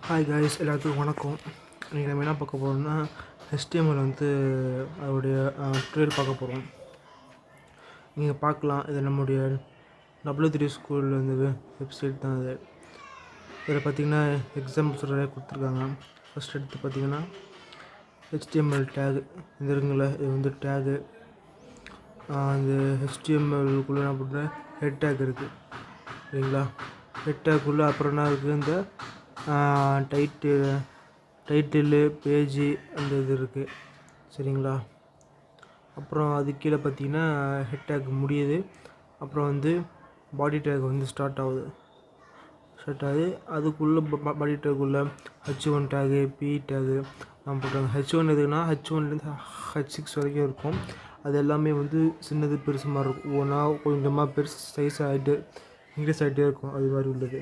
Hi guys, எல்லாத்துக்கும் வணக்கம். இன்றைக்கி நம்ம என்ன பார்க்க போகிறோம்னா HTML அதோடைய ட்ரேல் பார்க்க போகிறோம். நீங்கள் பார்க்கலாம், இது நம்முடைய W3 ஸ்கூல் வெப்சைட் தான். இது இதில் பார்த்திங்கன்னா எக்ஸாம்பிள்ஸ் நிறையா கொடுத்துருக்காங்க. ஃபஸ்ட் எடுத்து பார்த்திங்கன்னா HTML டேகு இது இருக்குங்களே, இது டேகு. அந்த HTMLக்குள்ளே என்ன பண்ணுறேன், ஹெட் டேக் இருக்குது சரிங்களா. ஹெட் டேக்குள்ளே அப்புறம் என்ன இருக்குது, இந்த டைட்டிலு பேஜு அந்த இது இருக்குது சரிங்களா. அப்புறம் அது கீழே பார்த்தீங்கன்னா ஹெட் டேக் முடியுது. அப்புறம் பாடி டேக் ஸ்டார்ட் ஆகுது. அதுக்குள்ளே பாடி டேக்குள்ளே H1 டேகு, P டேகு நான் போட்டாங்க. H1 எதுக்குன்னா H1லேருந்து H6 வரைக்கும் இருக்கும். அது எல்லாமே சின்னது பெருசு மாதிரி இருக்கும். ஒவ்வொன்றா கொஞ்சமாக பெருசு சைஸ் ஆகிட்டு இன்க்ரீஸ் ஆகிட்டே இருக்கும். அது மாதிரி உள்ளது.